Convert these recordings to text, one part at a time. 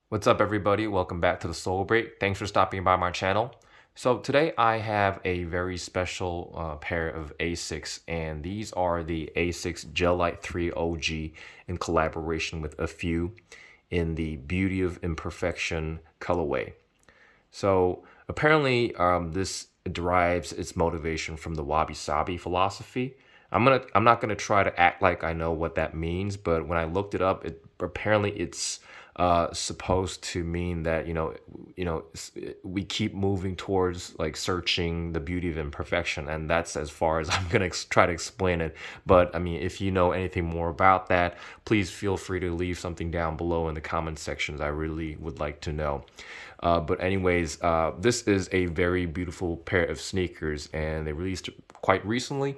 What's up, everybody? Welcome back to the Soul Break. Thanks for stopping by my channel. So today I have a very special pair of Asics, and these are the Asics Gel-Lyte 3 OG in collaboration with Afew in the Beauty of Imperfection colorway. So apparently, this derives its motivation from the wabi-sabi philosophy. I'm not gonna try to act like I know what that means, but when I looked it up, apparently it's supposed to mean that we keep moving towards like searching the beauty of imperfection, and that's as far as I'm gonna try to explain it. But I mean, if you know anything more about that, please feel free to leave something down below in the comment sections. I really would like to know. But anyways, this is a very beautiful pair of sneakers, and they released quite recently.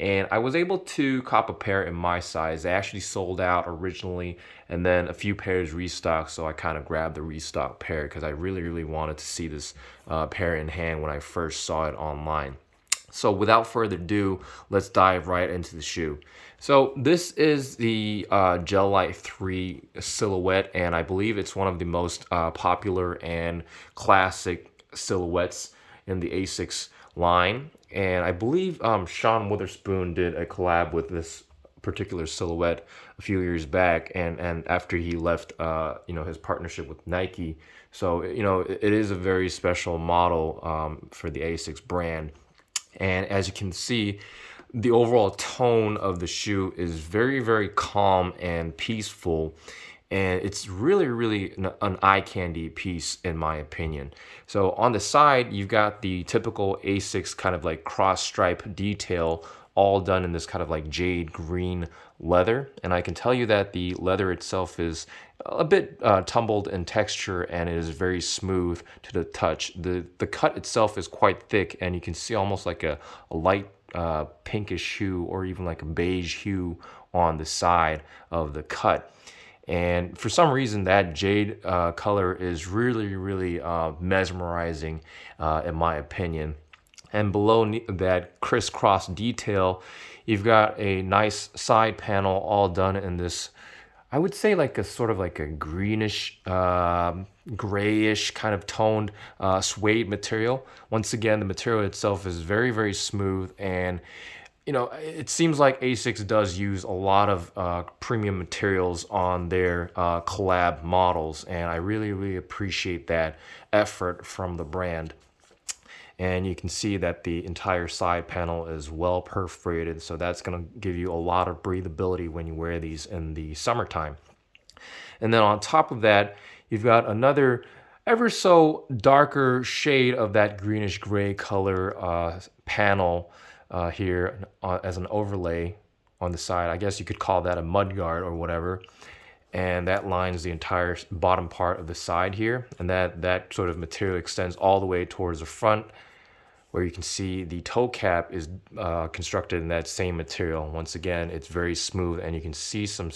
And I was able to cop a pair in my size. They actually sold out originally, and then a few pairs restocked, so I kind of grabbed the restock pair because I really wanted to see this pair in hand when I first saw it online. So without further ado, let's dive right into the shoe. So this is the Gel-Lyte 3 silhouette, and I believe it's one of the most popular and classic silhouettes in the Asics line. And I believe Sean Witherspoon did a collab with this particular silhouette a few years back, and after he left his partnership with Nike. So it is a very special model for the Asics brand. And as you can see, the overall tone of the shoe is very calm and peaceful, and it's really an eye candy piece in my opinion. So on the side, you've got the typical Asics kind of like cross stripe detail, all done in this kind of like jade green leather. And I can tell you that the leather itself is a bit tumbled in texture, and it is very smooth to the touch. The cut itself is quite thick, and you can see almost like a light pinkish hue or even like a beige hue on the side of the cut. And for some reason, that jade color is really mesmerizing in my opinion. And below that crisscross detail, you've got a nice side panel all done in this, I would say like a sort of like a greenish, grayish kind of toned suede material. Once again, the material itself is very smooth, and it seems like Asics does use a lot of premium materials on their collab models, and I really appreciate that effort from the brand. And you can see that the entire side panel is well perforated, so that's going to give you a lot of breathability when you wear these in the summertime. And then on top of that, you've got another ever so darker shade of that greenish gray color panel here as an overlay on the side. I guess you could call that a mud guard or whatever. And that lines the entire bottom part of the side here, and that sort of material extends all the way towards the front, where you can see the toe cap is constructed in that same material. Once again, it's very smooth, and you can see some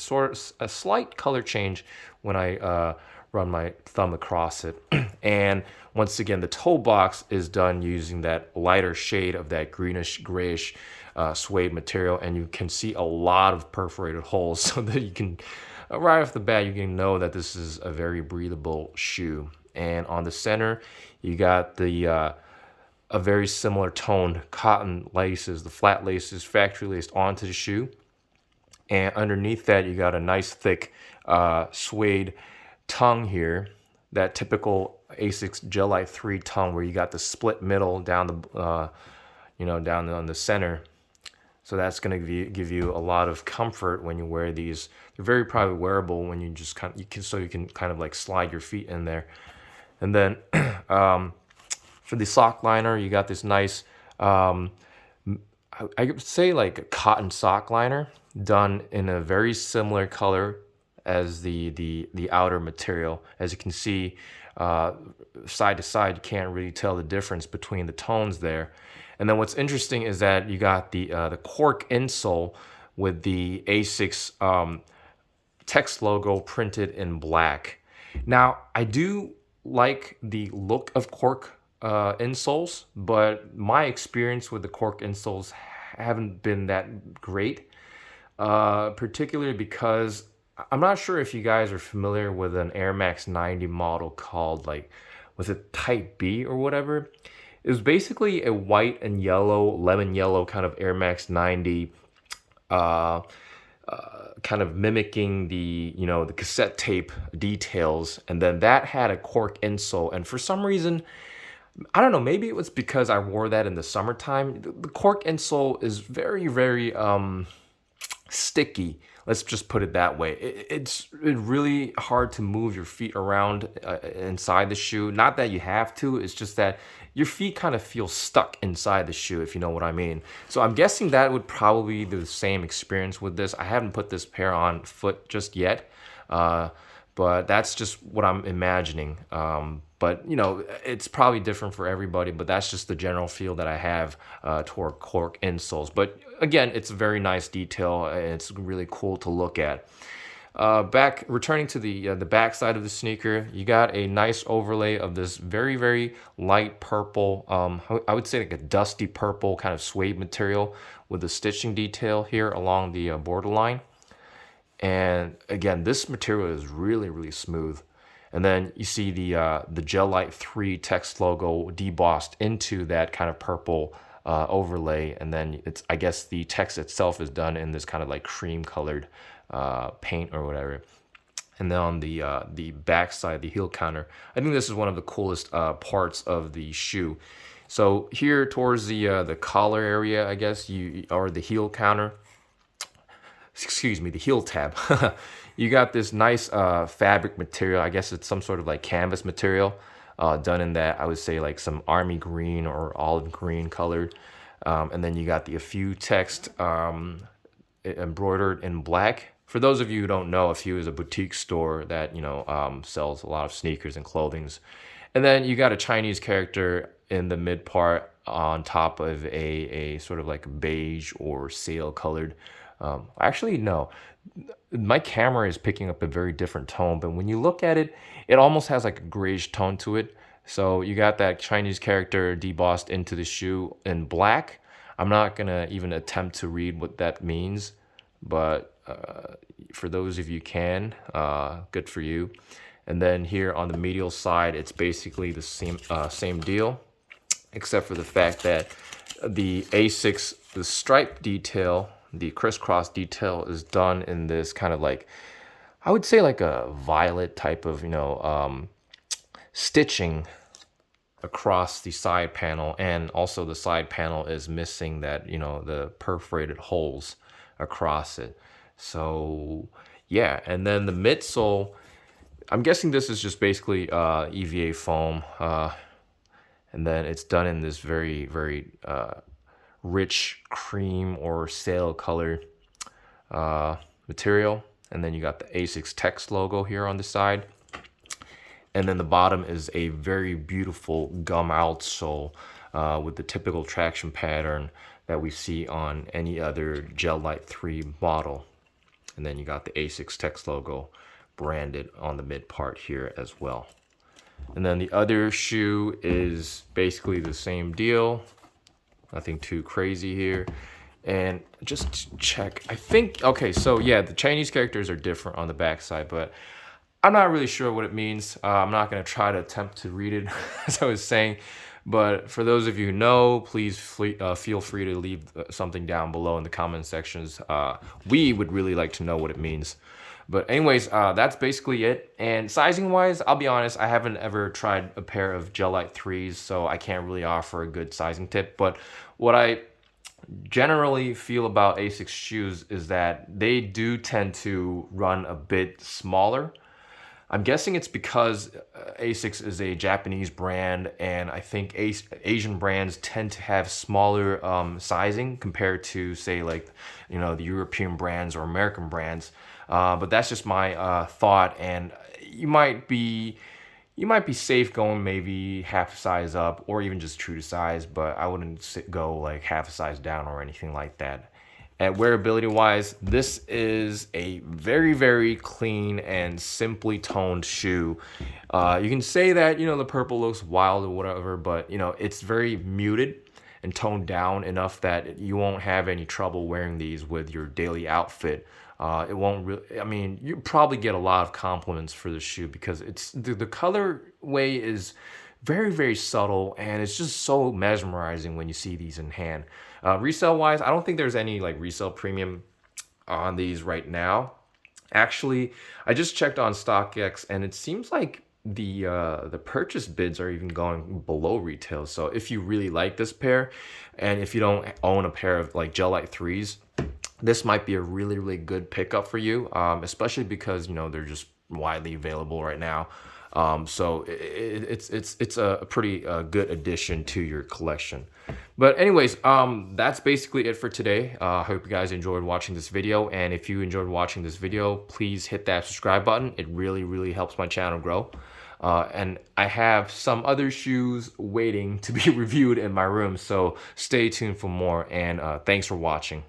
a slight color change when I run my thumb across it. And once again, the toe box is done using that lighter shade of that greenish grayish suede material, and you can see a lot of perforated holes, so that you can right off the bat you can know that this is a very breathable shoe. And on the center, you got the a very similar toned cotton laces, the flat laces factory laced onto the shoe. And underneath that, you got a nice thick suede tongue here, that typical Asics Gel-Lyte 3 tongue, where you got the split middle down the down on the center. So that's going to give you a lot of comfort when you wear these. They're very probably wearable when you just you can kind of like slide your feet in there. And then for the sock liner, you got this nice, I would say like a cotton sock liner done in a very similar color as the outer material. As you can see, side to side, you can't really tell the difference between the tones there. And then what's interesting is that you got the cork insole with the Asics text logo printed in black. Now, I do like the look of cork insoles, but my experience with the cork insoles haven't been that great, particularly because I'm not sure if you guys are familiar with an Air Max 90 model called like, was it Type B or whatever? It was basically a white and yellow, lemon yellow kind of Air Max 90, uh, kind of mimicking the, the cassette tape details. And then that had a cork insole. And for some reason, I don't know, maybe it was because I wore that in the summertime. The cork insole is very, very sticky. Let's just put it that way. It's really hard to move your feet around inside the shoe. Not that you have to, it's just that your feet kind of feel stuck inside the shoe, if you know what I mean. So I'm guessing that would probably be the same experience with this. I haven't put this pair on foot just yet, but that's just what I'm imagining. But it's probably different for everybody, but that's just the general feel that I have toward cork insoles. But again, it's a very nice detail. It's really cool to look at. Returning to the back side of the sneaker, you got a nice overlay of this very, very light purple, I would say like a dusty purple kind of suede material with the stitching detail here along the borderline. And again, this material is really, really smooth. And then you see the Gel-Lyte 3 text logo debossed into that kind of purple overlay. And then I guess the text itself is done in this kind of like cream colored paint or whatever. And then on the back side, the heel counter, I think this is one of the coolest parts of the shoe. So here towards the collar area, I guess, or the heel counter, excuse me, the heel tab, you got this nice fabric material. I guess it's some sort of like canvas material done in that, I would say like some army green or olive green colored. And then you got the Afew text embroidered in black. For those of you who don't know, Afew is a boutique store that, sells a lot of sneakers and clothings. And then you got a Chinese character in the mid part on top of a sort of like beige or sail colored. Actually, no. My camera is picking up a very different tone, but when you look at it, it almost has like a grayish tone to it. So you got that Chinese character debossed into the shoe in black. I'm not gonna even attempt to read what that means, but for those of you can, good for you. And then here on the medial side, it's basically the same deal, except for the fact that the Asics, the stripe detail, the crisscross detail is done in this kind of like, I would say like a violet type of, stitching across the side panel. And also the side panel is missing that, the perforated holes across it. So yeah, and then the midsole, I'm guessing this is just basically EVA foam. And then it's done in this very, very rich cream or sail color material. And then you got the Asics text logo here on the side. And then the bottom is a very beautiful gum outsole with the typical traction pattern that we see on any other Gel-Lyte 3 model. And then you got the Asics text logo branded on the mid part here as well. And then the other shoe is basically the same deal. Nothing too crazy here. And just to check, I think, okay, so yeah, the Chinese characters are different on the backside, but I'm not really sure what it means. I'm not going to try to attempt to read it, as I was saying. But for those of you who know, please feel free to leave something down below in the comment sections. We would really like to know what it means. But anyways, that's basically it. And sizing-wise, I'll be honest, I haven't ever tried a pair of Gel-Lyte 3s, so I can't really offer a good sizing tip. But what I generally feel about Asics shoes is that they do tend to run a bit smaller. I'm guessing it's because Asics is a Japanese brand, and I think Asian brands tend to have smaller sizing compared to, say, like, the European brands or American brands. But that's just my thought, and you might be safe going maybe half a size up or even just true to size, but I wouldn't go like half a size down or anything like that. And wearability wise, this is a very, very clean and simply toned shoe. You can say that, the purple looks wild or whatever, but it's very muted and toned down enough that you won't have any trouble wearing these with your daily outfit. It won't really, I mean, you probably get a lot of compliments for the shoe because it's the colorway is very subtle, and it's just so mesmerizing when you see these in hand. Resale wise, I don't think there's any like resale premium on these right now. Actually, I just checked on StockX, and it seems like the purchase bids are even going below retail. So if you really like this pair, and if you don't own a pair of like Gel-Lyte 3s, this might be a really good pickup for you, especially because you know they're just widely available right now. So it's a pretty good addition to your collection. But anyways, that's basically it for today. I hope you guys enjoyed watching this video, and if you enjoyed watching this video, please hit that subscribe button. It really helps my channel grow. And I have some other shoes waiting to be reviewed in my room, so stay tuned for more, and thanks for watching.